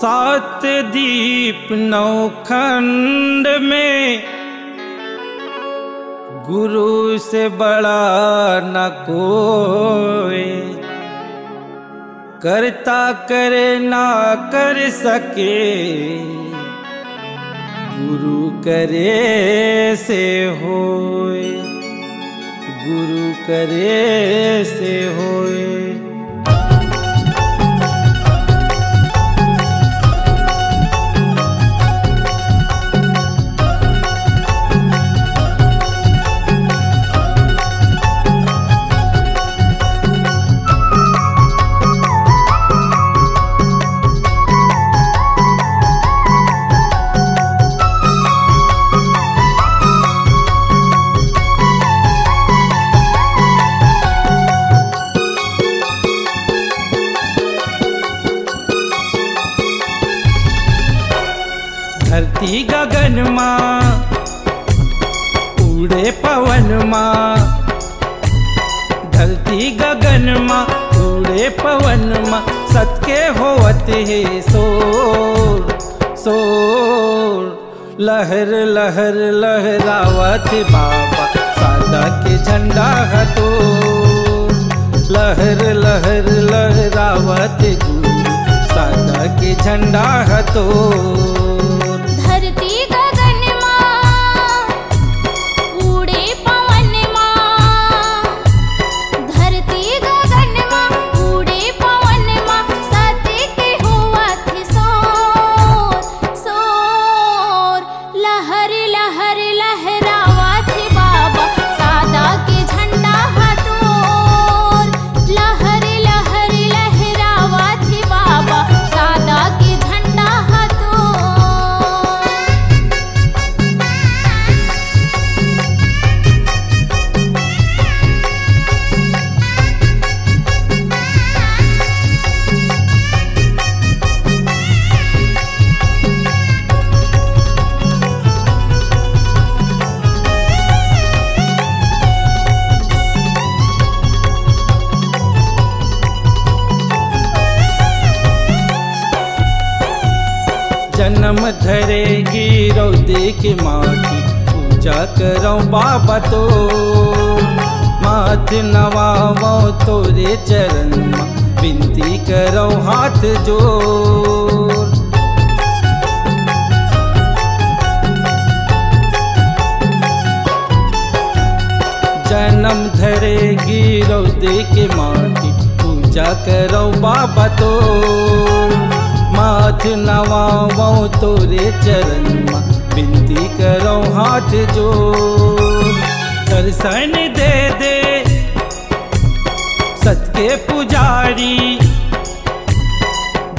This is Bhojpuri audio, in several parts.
सात दीप नौ खंड में गुरु से बड़ा न कोई, करता करे ना कर सके, गुरु करे से होए, गुरु करे से होए। धरती गगन माँ उड़े पवन माँ, धरती गगन माँ उड़े पवन माँ, सत्के होवत है सोर सोर, लहर लहर लहरावत बाबा सादा के झंडा हतो, लहर लहर लहरावत गुरु सादा के झंडा हतो। धरती गगन माँ उड़े पवन माँ, धरती गगन माँ उड़े पवन माँ, सत्के होवत सोर सोर, लहर लहर लहरावत बाबा सादा के झंडा हतोर, लहर लहर लहरावत बाबा सादा के झंडा हतोर। जन्म धरेगी रौदे की माटी, पूजा करो बाबा तो, माथ नवावो तोरे चरण माँ, विनती करो हाथ जोड़। जन्म धरेगी रौदे की माटी, पूजा करो बाबा तो, माथ नवावो तोरे चरण माँ, विनती करो हाथ जोड़। दर्शन दे दे सत्के पुजारी,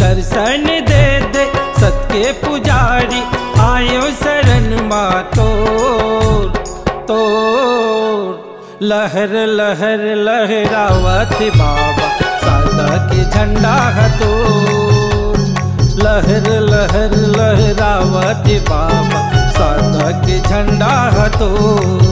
दर्शन दे दे सत्के पुजारी, आयो शरण माँ तोर तोर, लहर लहर लहरावत बाबा सादा के झंडा हतोर, लहर लहर लहरावत बाबा सादा के झंडा हतोर।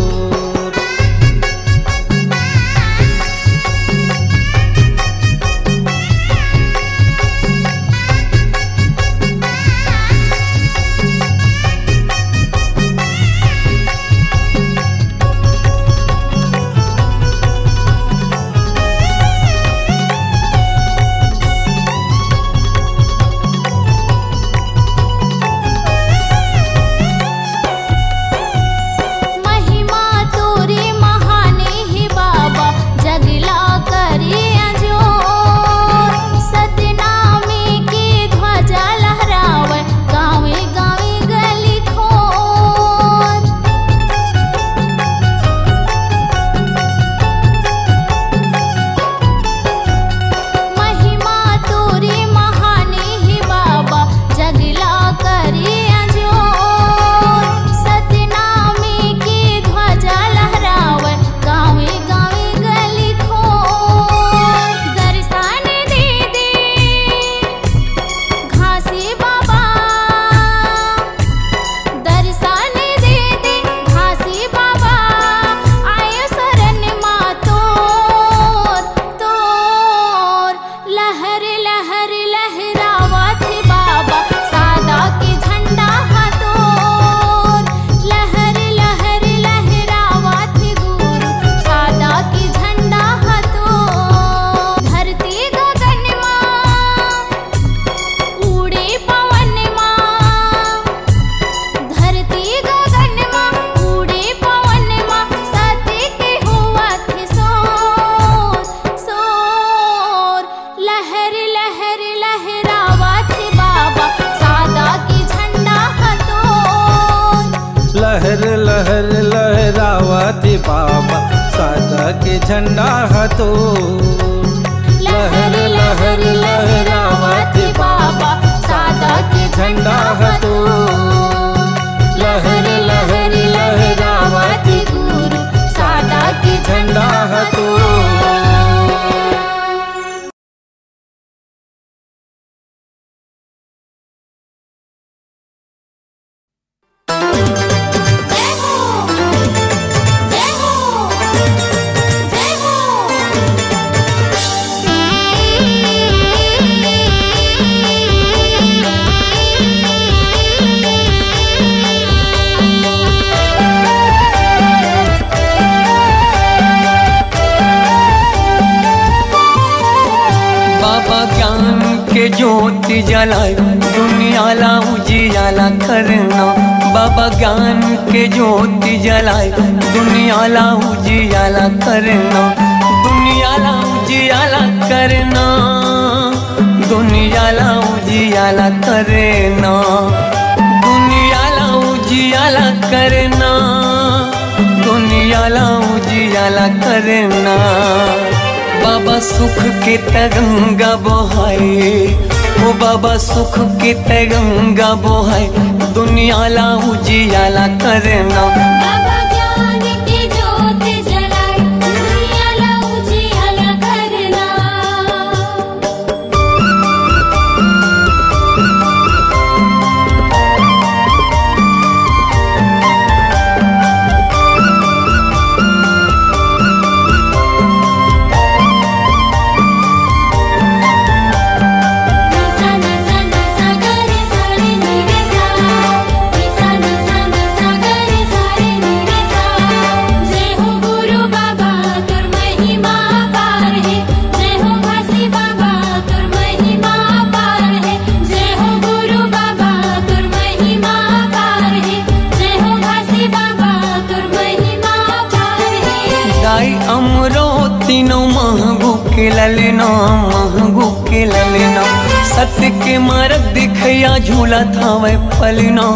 महिमा बाबा सादा के झंडा हतो। लहर लहर लहरावत बाबा सादा के झंडा हतो। लहर लहर लहरावत गुरु सादा के झंडा हतो। ज्योति जलाए दुनिया ला उजियाला करना। बाबा ज्ञान के ज्योति जलाए दुनिया ला उजियाला करना। दुनिया ला उजियाला करना। दुनिया ला उजियाला करना। दुनिया ला उजियाला करना। दुनिया ला उजियाला करना। बाबा सुख के तरंगा बहाए। ओ बाबा सुख के तरंगा बहाए दुनिया ला उजियाला करना। बाबा ज्ञान की ज्योत जलाए दुनिया ला उजियाला करना। तीनों महगू के ललना महगू के ललना। सत्य के मार्ग दिखया झूला था वह पलना।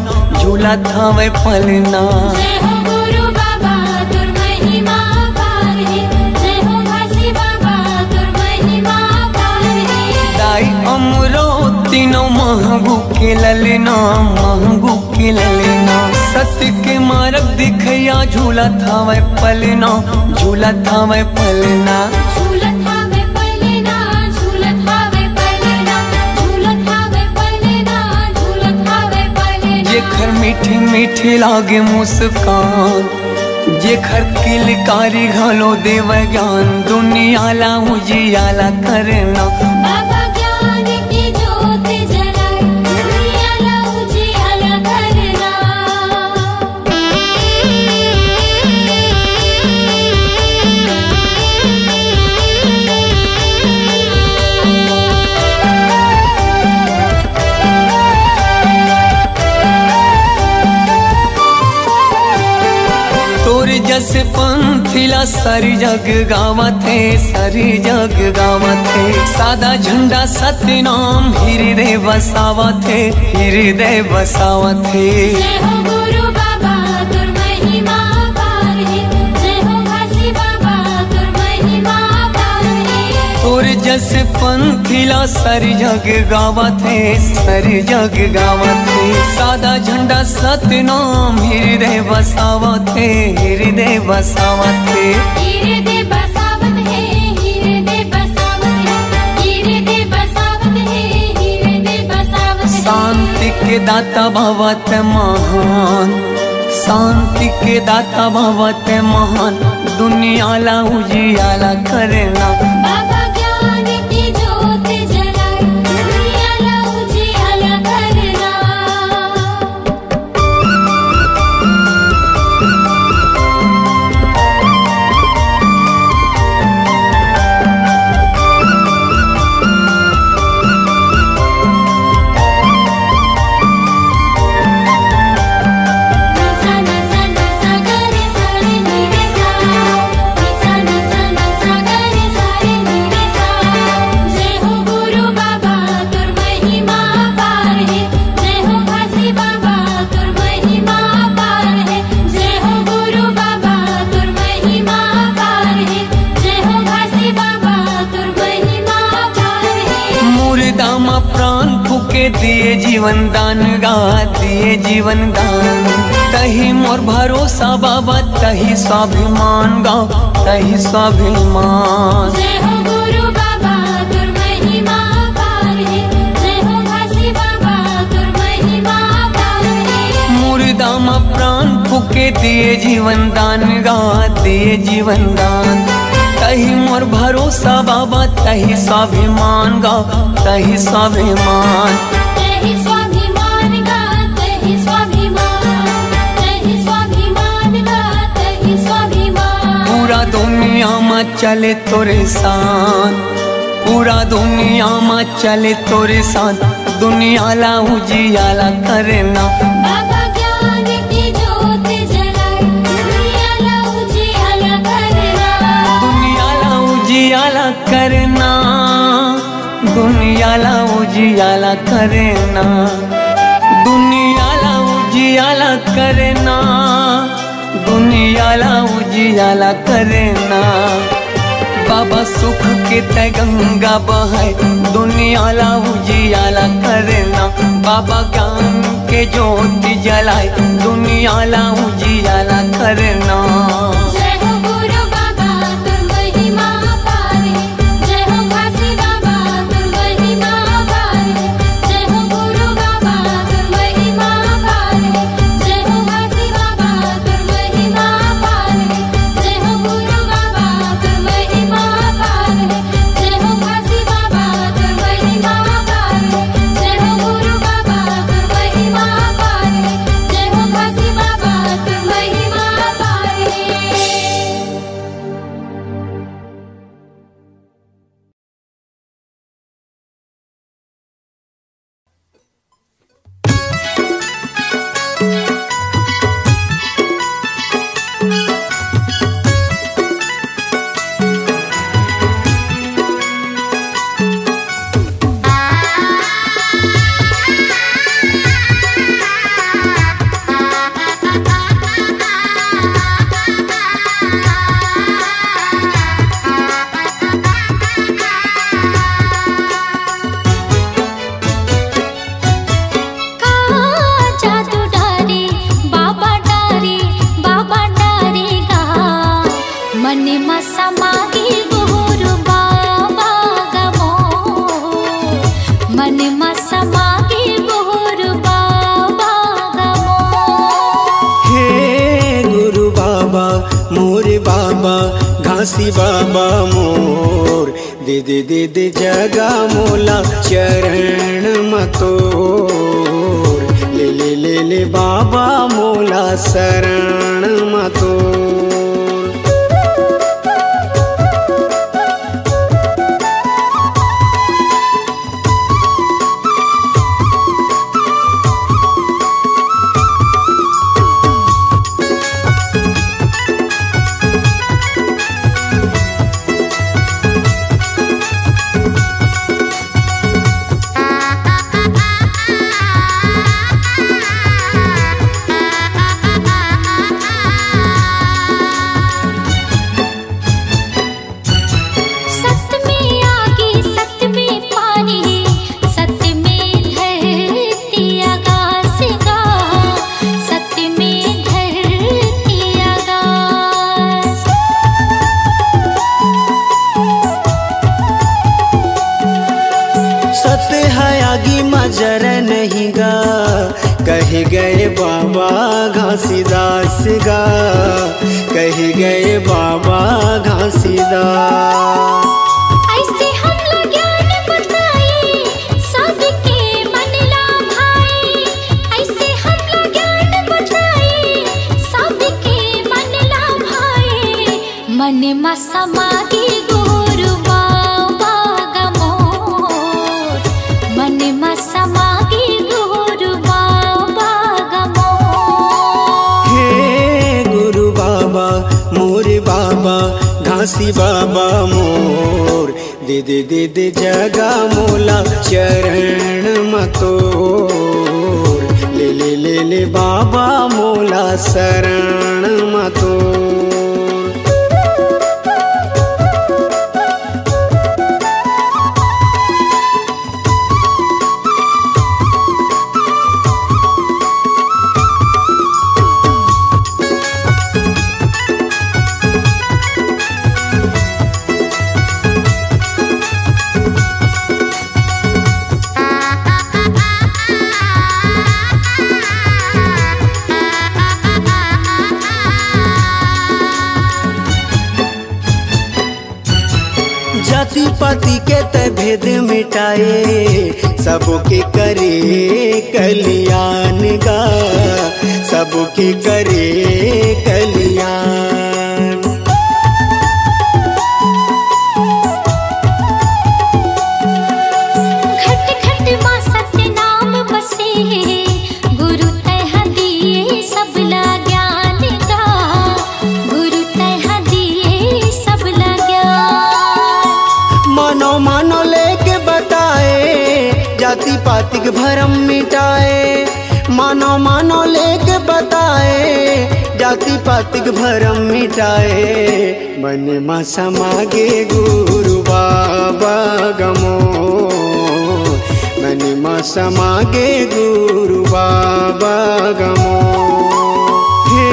झूला था वह पलना। जय हो गुरु बाबा तुर महिमा पार है। जय हो घासी बाबा तुर महिमा पार है। दाई अमरो तीनों महगू के ललना महगू के ललना। सत्य के मार्ग दिखया झूला था वह पलना। झूला था वह पलना। झूलत हावे पलना। झूलत हावे पलना। झूलत हावे पलना। झूलत हावे पलना। जेखर मीठी मीठी लागे मुस्कान। जेखर किलकारी घलो देव ज्ञान दुनिया ला उजियाला करना। बाबा ज्ञान की ज्योत जलाए दुनिया ला उजियाला करना। जस पंथिला सारी जग गावत है। सारी जग गावत है। सादा झंडा सतनाम हृदय बसावत है। हृदय बसावत है। जय हो गुरु बाबा तुर महिमा पार है। जय हो घासी बाबा तुर महिमा पार है। तोर जस पंथिला सारी जग गावत है। सारी जग गावत है। सादा झंडा सतनाम हृदय बसावत है। हृदय बसावत है। हृदय बसावत है। हृदय बसावत है। हृदय बसावत है। हृदय बसावत है। शांति के दाता भवत महान। शांति के दाता भवत महान दुनिया ला उजियाला करना। बाबा ज्ञान की ज्योत जलाए दुनिया ला उजियाला करना। सा सा सा सा ग रे सा रे नी रे सा। नी सा सा सा सा ग रे सा रे के दिए जीवन दान गा दिए जीवन दान। तही मोर भरोसा बाबा तही स्वाभिमान गा तही स्वाभिमान। जय हो गुरु बाबा तुर महिमा पार है, जय हो घासी बाबा तुर महिमा पार है। मुर्दा में प्राण फूके दिए जीवन दान गा दिए जीवन दान। तही मोर भरोसा बाबा तही स्वाभिमान गा तही स्वाभिमान। तही स्वाभिमान गा तही स्वाभिमान, तही स्वाभिमान गा तही स्वाभिमान। पूरा दुनिया में चले तोरे साथ, पूरा दुनिया में चले तोरे साथ। दुनिया ला उजियाला करना बाबा ज्ञान की ज्योत जलाए, दुनिया ला उजियाला करना। दुनिया ला उजियाला करना दुनिया ला उजियाला करना दुनिया ला उजियाला करना दुनिया ला उजियाला करना। बाबा सुख के तय गंगा बहाय दुनिया ला उजियाला करना। बाबा ज्ञान के ज्योति जलाए दुनिया ला उजियाला करना। जय हो गुरु बाबा तुर महिमा पार है, जय हो घासी बाबा तुर महिमा पार है। जय हो गुरु बाबा तुर महिमा पार है, जय हो घासी बाबा तुर महिमा पार है। जय हो गुरु बाबा तुर महिमा पार है, जय हो घासी बाबा तुर महिमा पार है। जय हो गुरु बाबा तुर महिमा पार है, जय हो घासी बाबा तुर महिमा पार है। जादू डारे बाबा डारेगा मन में समागे गुरु बाबा गमो। मन में समागे गुरु बाबा गमो। हे गुरु बाबा मोर बाबा घासी बाबा मोर। दे दे दे दे जगा मोला चरण मतोर। ले ले ले ले बाबा मोला शरण मतोर। सत्य में आगे सत्य में पानी, सत्य में धरती आकाश गा, सत्य में धरती आकाश। सत्य है आगी मजर नहीं गा कहे गए बाबा घासीदास गा। कहे गए बाबा घासीदास। ऐसे हमला ज्ञान बताए सबके मन ला भाए। ऐसे हमला ज्ञान बताए सबके मन ला भाए। मन में समागे गुरु बाबा गमोर। मन में समागे गुरु बाबा गमोर। हे गुरु बाबा मोर बाबा घासी बाबा मोर। दे दे दे दे जगा मोला चरण मतोर। ले ले ले ले बाबा मोला शरण मतोर। जाति पाति के त भेद मिटाए, सबके करे कल्याण गा, सबके करे कल्याण। घट घट मां सत्य नाम बसे, गुरु तह दिए सबला ज्ञान गा, गुरु तह दिए सबला ज्ञान। मानो मानो लेके बताए, जाति पाति के भरम मिटाए, मानो मानो लेके बताए, जाति पाति के भरम मिटाए। मन में समागे गुरु बाबा गमो, मन में समागे गुरु बाबा गमो। हे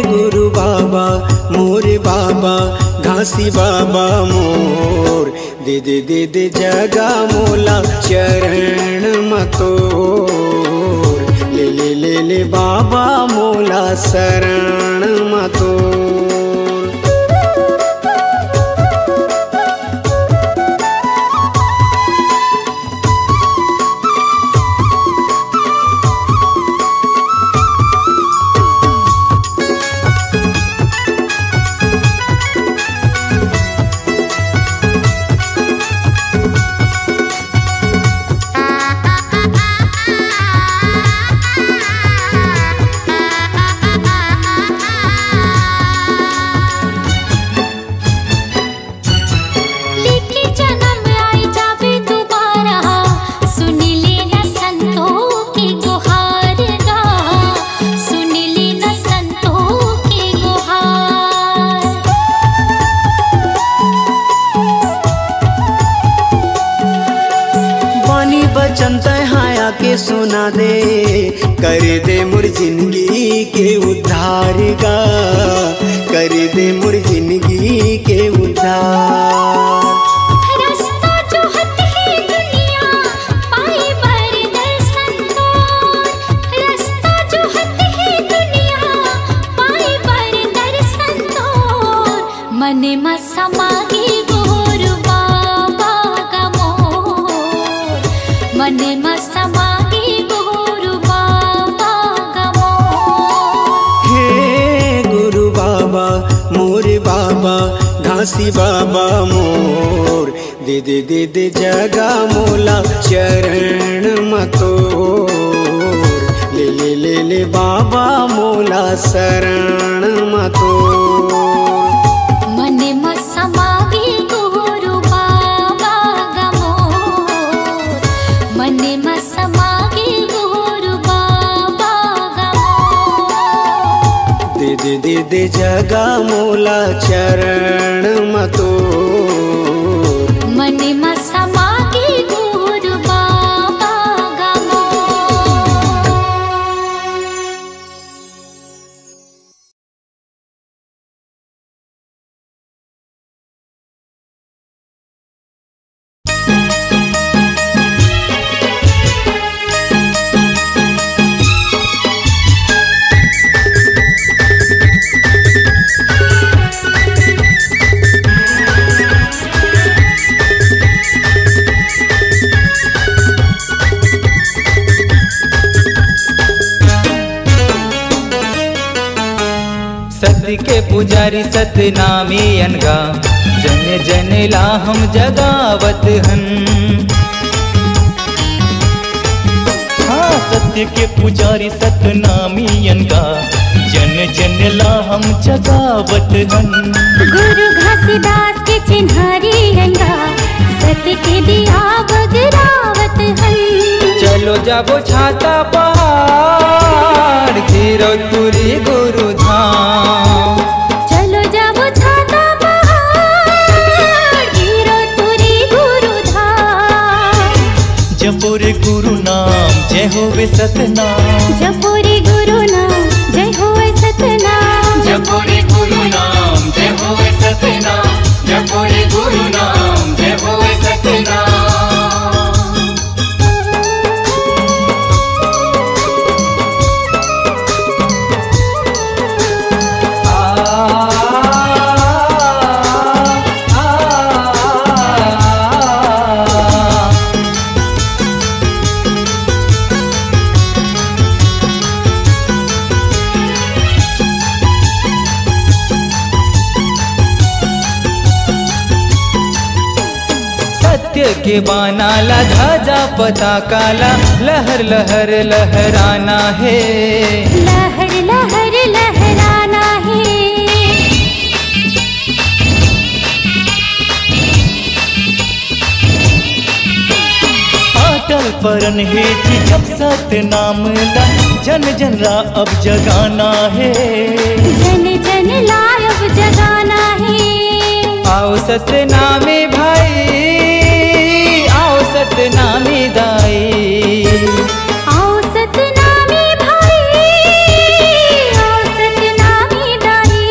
गुरु बाबा मोरे बाबा, घासी बाबा मोर, दे दे दे दे जगा मोला चरण मतोर। ले ले ले ले बाबा मोला शरण मतोर। के सुना दे, कर दे मुर जिंदगी के उद्धार गा, कर दे मुर जिंदगी के उद्धार। रास्ता जो हत है दुनिया पाए बर दर्शन तोर, रास्ता जो हत है दुनिया पाए बर दर्शन तोर। मन में समागे गुरु बाबा का मोर, मन में समागे गुरु बाबा का मोर। हे गुरु बाबा मोरे बाबा, घासी बाबा मोर, दे दे दे दे जगा मोला चरण मतोर। ले ले ले ले बाबा मोला शरण मतोर। मन में समागे गुरु बाबा का मोर, मन में समागे गुरु बाबा का मोर। दे दे दे दे जगा मोला चरण मतोर। मन में समागे गुरु बाबा का मोर। सत्य के पुजारी सतनामी अनगा, जन जन ला हम जगावत हन। हाँ, सत्य के पुजारी सतनामी अनगा, जन जन ला हम जगावत हन। गुरु घासीदास के चिन्हारी अनगा, सत्य के दिया बगरावत हन। चलो जाबो छाता पहाड़, गिरौदपुरी गुरु धाम। चलो जाबो छाता पहाड़, गिरौदपुरी गुरु धाम। जपुरी गुरु नाम जय होवे सतनाम, जपुरी गुरु नाम जय होवे सतनाम। जपुरी गुरु नाम जय होवे सतनाम, जपुरी गुरु नाम जय होवे सतनाम। सत्य के बानाला ध्वजा पताकाला लहर लहर लहराना है, लहर लहर लहराना है। अटल परन है जी जब सत्य नाम ला जन जन ला अब जगाना है, जन जन ला अब जगाना है। आओ सत्य नामे भाई, आओ सत्य नामे दाई, आओ सतनामी भाई, आओ सतनामी दाई।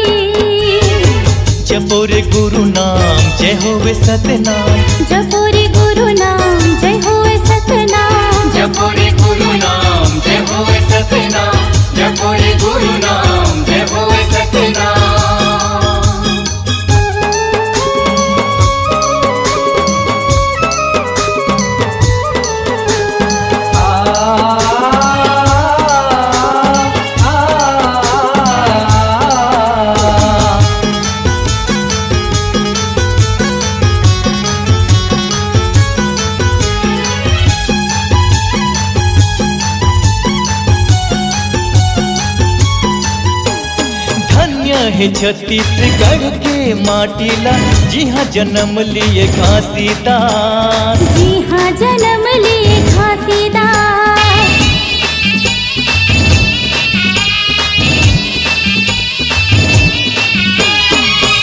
जपो रे गुरु नाम जय होवे सतनाम, जपो रे गुरु नाम जय होवे सतनाम। जपो रे गुरु नाम जय होवे सतनाम, जपो रे गुरु नाम जय होवे सतनाम। है छत्तीसगढ़ के माटीला जी हाँ जन्म लिए घासीदास, जी हाँ जन्म लिए घासीदास।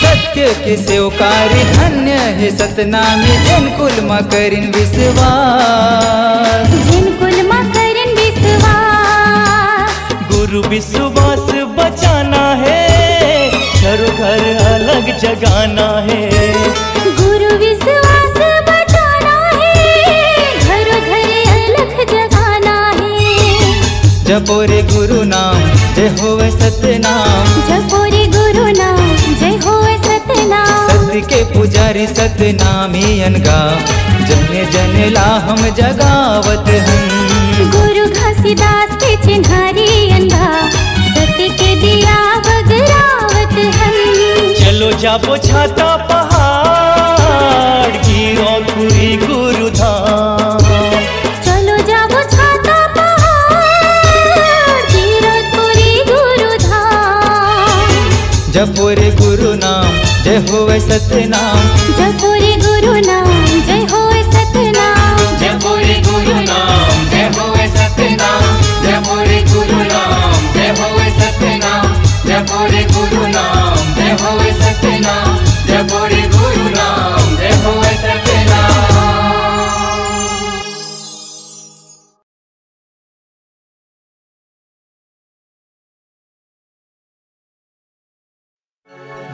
सत्य के सेवकारी धन्य है सतनामी, जिन कुल मा करिन विश्वास, जिन कुल मा करिन विश्वास। गुरु विश्वास बचाना है, घरों घर अलग जगाना है, गुरु विश्वास बचाना है, घरों घर अलग जगाना है। जपो रे गुरु नाम जय होवे सतनाम, जपो रे गुरु नाम जय होवे सतनाम। सत्य के पुजारी सतनामी अनगा, जने जने ला हम जगावत हम। गुरु घासीदास के चिन्हारी अनगा, सत्य के दिया बगरावत हम। चलो जाबो छाता पहाड़ की और पूरी गुरु धाम, चलो जाबो छाता पहाड़ की और पूरी गुरु धाम। जपो रे गुरु नाम जय होवे सतनाम, जपो रे गुरु नाम जय होवे सतनाम। जपो रे गुरु नाम जय होवे सतनाम, जपो रे गुरु नाम जय होवे सतनाम, जपो रे गुरु नाम जय होवे सतनाम, जपो रे गुरु नाम जय होवे सतनाम।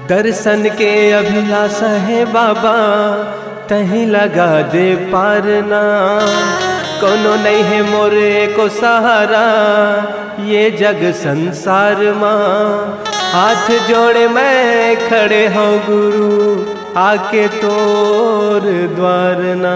दर्शन के अभिलाषा है बाबा, तहीं लगा दे पारना। कोनो नहीं है मोरे को सहारा, ये जग संसार माँ। हाथ जोड़े मैं खड़े हूँ गुरु, आके तोर द्वार ना।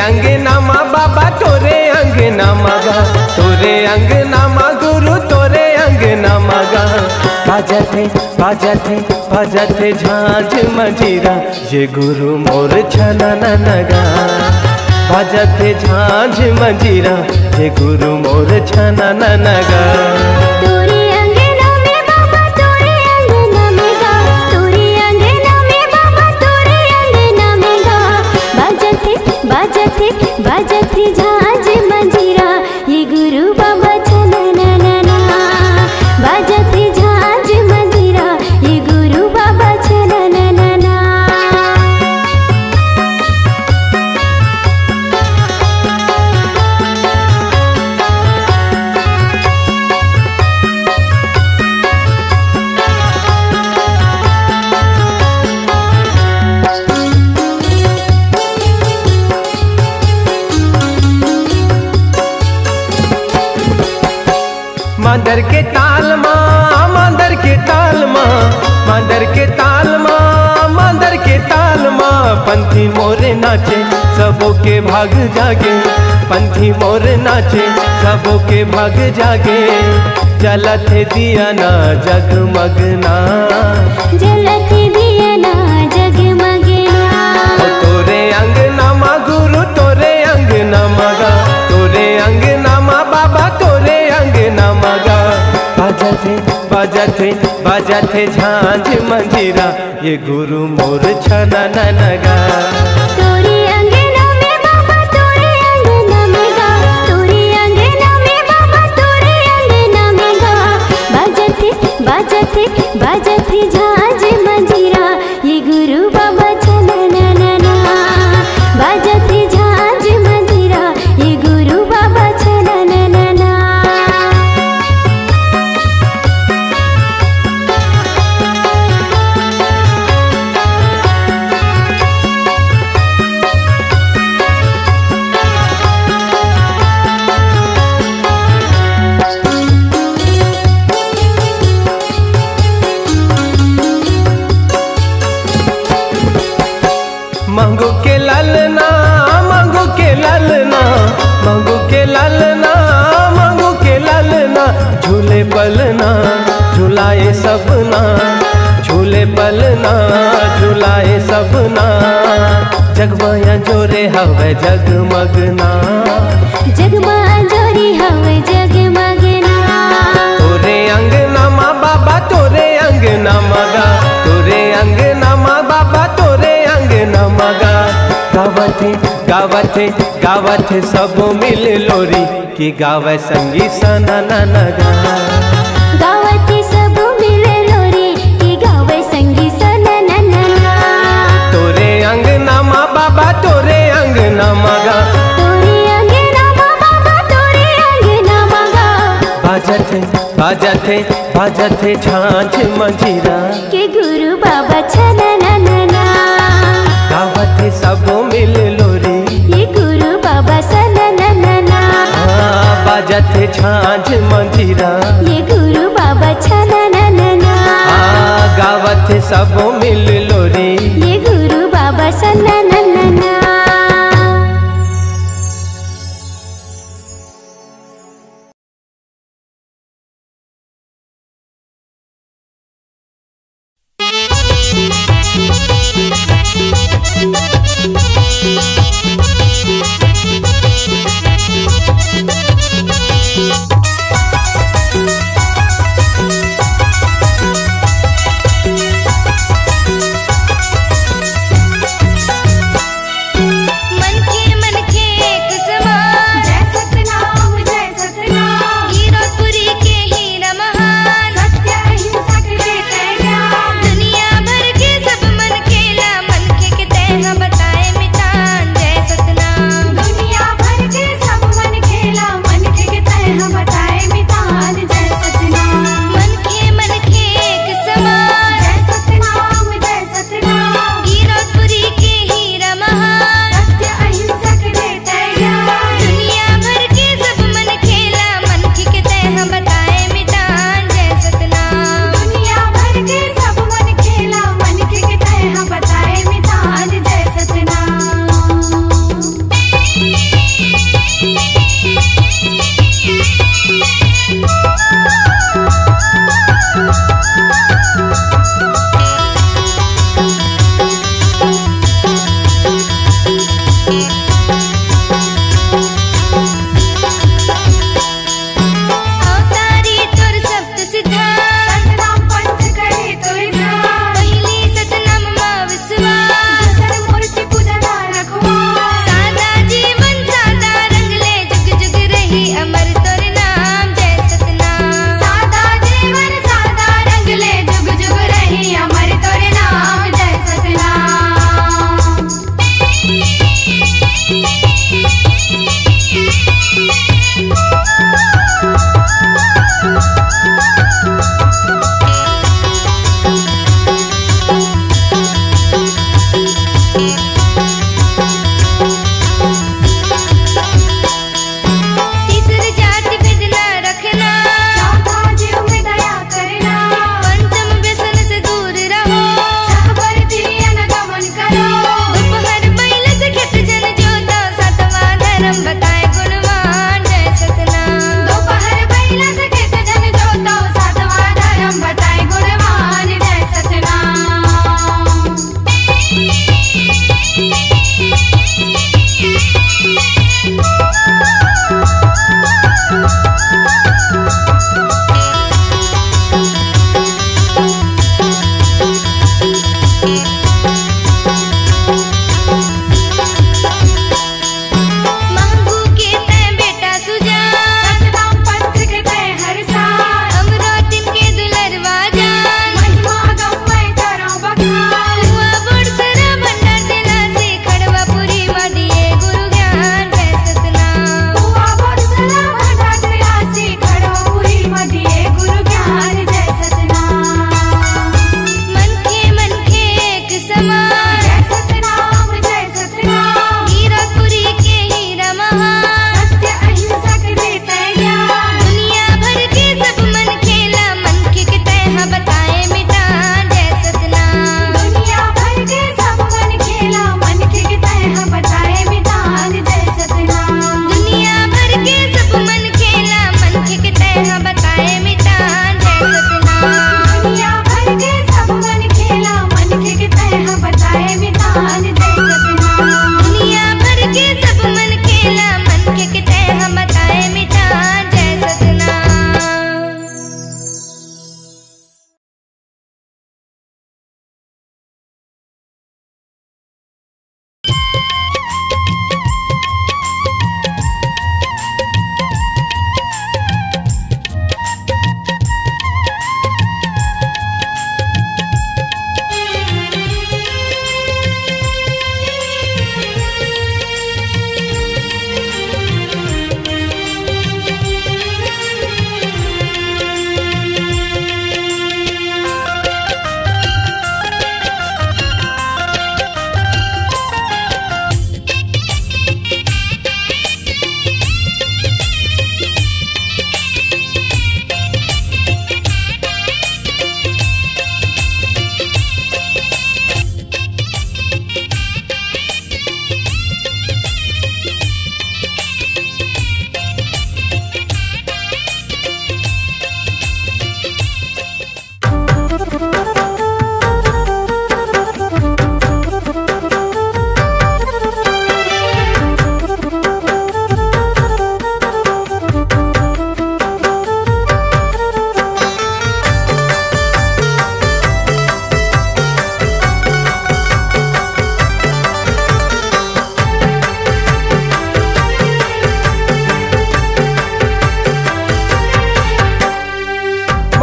अंगना मा बाबा तोरे अंगना मगा, तोरे अंगना मा गुरु तोरे अंगना मगा। बाजते बाजते बाजते झांझ मंजीरा, ये गुरु मोर छना नगा। बाजते झांझ मंजीरा, ये गुरु मोर छना नगा। बाजते झांझ मंजीरा, ये गुरु बाबा छना ना ना। बाजते झांझ मंजीरा, ये गुरु बाबा छना ना ना। मादर के ताल माँ मांदर के ताल माँ, मांदर के ताल माँ, मांदर के ताल माँ। पंथी मोरे नाचे सबों के भाग जागे, पंथी मोरे नाचे सबों के भाग जागे। जलत दिया ना जगमगना, जलत दिया ना जगमगना। तोरे अंगना माँ गुरु तोरे अंगना मगा, तोरे अंगना माँ बाबा तोरे अंगना मगा। बाजते बाजते बाजते झांझ मंजीरा, ये गुरु मोर छना नगा। तोरे अंगना में बाबा तोरे अंगना में गा, तोरे अंगना में बाबा तोरे अंगना में गा। बाजते बाजते बाजते झांझ मंजीरा, ये गुरु बाबा छना ना। बाजते झांझ मंजीरा, ये गुरु बाबा छना ना। मांगो के लालना, मांगो के लालना, मांगो के लालना, मांगो के लालना। झूले पलना झुलाए सबना, झूले पलना झुलाए सबना। जगमाया जोरे हवे जगमगना, जगमा जोरी हवे जगमगना। तोरे अंगना माँ बाबा तोरे अंगना मगा, तोरे अंगना माँ बाबा तोरे अंगना मगा। गावथे गावथे गावथे सब मिल लोरी, की गावे संगी सना नगा। गावती सब मिले लोरी, की गावे संगी सना ना। तोरे अंगना माँ बाबा तोरे अंगना मगा, तोरे अंगना माँ बाबा तोरे अंगना मगा। बाजथे बाजथे बाजथे झांझ मंजीरा, के गुरु बाबा छना ना। गावथे सब मिल लोरी, ये गुरु बाबा सना ना। बाजथे झांझ मंजीरा, ये गुरु बाबा छना ना। गावथे सब मिल लोरी। ये गुरु बाबा सना ना।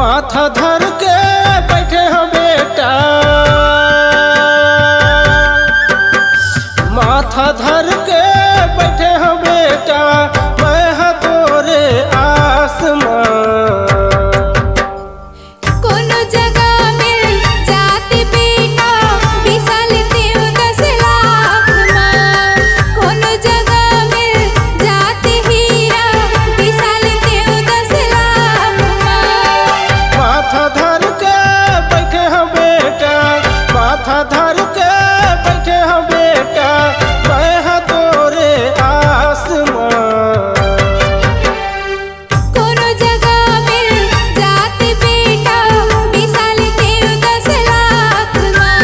माथा धर के बैठे हो बेटा, माथा धर के बैठे हो बेटा, मैं हा तोरे आसमान। कोनो जगह मिल जाते बेटा, बिसा लेते हो 10 लाख माँ। कोनो जगह मिल जाते हीरा, बिसा लेते हो 10 लाख माँ। माथा धर के बैठे हो बेटा, माथा धर के बैठे हो बेटा, मैं हा तोरे आसमान। कोनो जगह मिल जाते बेटा, बिसा लेते हो 10 लाख माँ।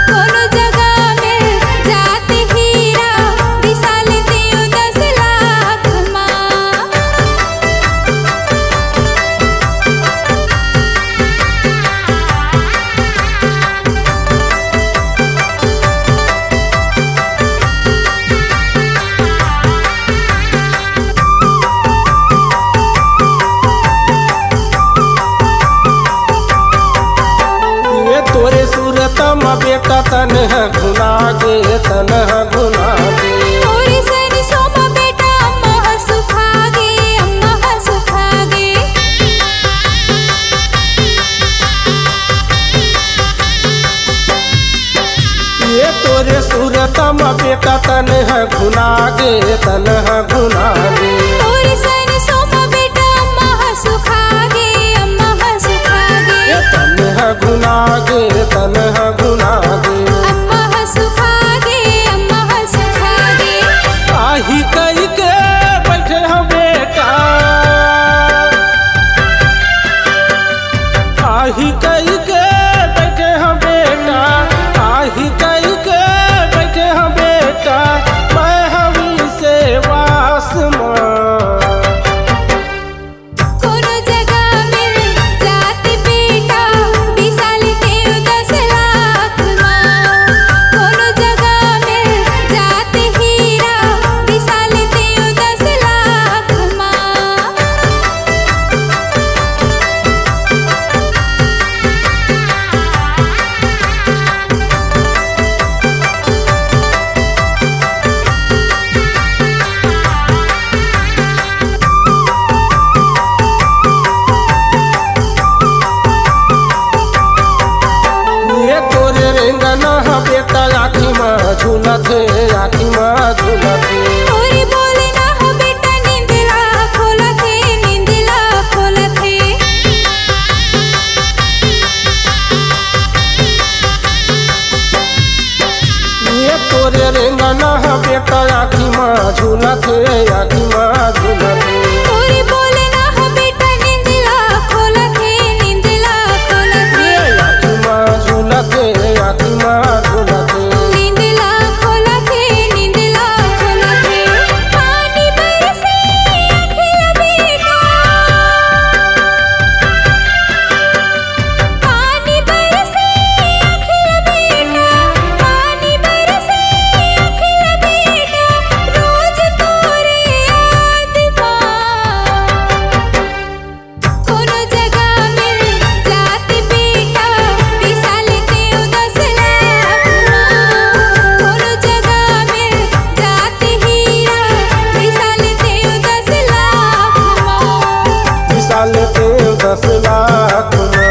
कोनो जगह मिल जाते हीरा, बिसा लेते हो 10 लाख माँ। ये तोरे सूरत में बेटा तन है घुना गे, तन है घुना गे। थोड़ी सनी सोमा बेटा, अम्मा हा सुखा गे, अम्मा हा सुखा गे। ये तोरे सूरत में बेटा तन है घुना गे, तन है घुना गे। थोड़ी सनी सोमा बेटा, अम्मा हा सुखा गे, अम्मा हा सुखा गे। ये तन है घुना गे, तन है घुना गे। अम्मा हा सुखा गे, अम्मा हा सुखा गे। आही कई के बैठे हो बेटा, आही कई के बैठे हो बेटा, आही कई के बैठे हो बेटा, मैं हवी से वासमान। कोनो जगह मिल जाते बेटा, बिसा लेते हो 10 लाख माँ। कोनो जगह मिल जाते हीरा, बिसा लेते हो 10 लाख माँ। ये तोरे रेंगना हा बेटा, आखी माँ झूलत है, आखी माँ झूलत है। थोड़ी बोले ना हो बेटा, नींदला खोलत है, नींदला खोलत है। ये तोरे रेंगना हा बेटा, आखी माँ झूलत है, आखी माँ झूलत है। थोड़ी बोले ना हो बेटा, नींदला खोलत है, नींदला खोलत है। ये आखी माँ झूलत है, आखी माँ झूलत है। नींदला खोलत है, नींदला खोलत है। पानी बरसे अखिल बेटा, पानी बरसे अखिल बेटा, पानी बरसे अखिल बेटा, रोज तोरे याद माँ। कोनो जगह मिल जाते बेटा, बिसा लेते हो 10 लाख माँ। कोनो जगह मिल जाते हीरा, बिसा लेते हो 10 लाख माँ। बिसा लेते 10 लाख माँ।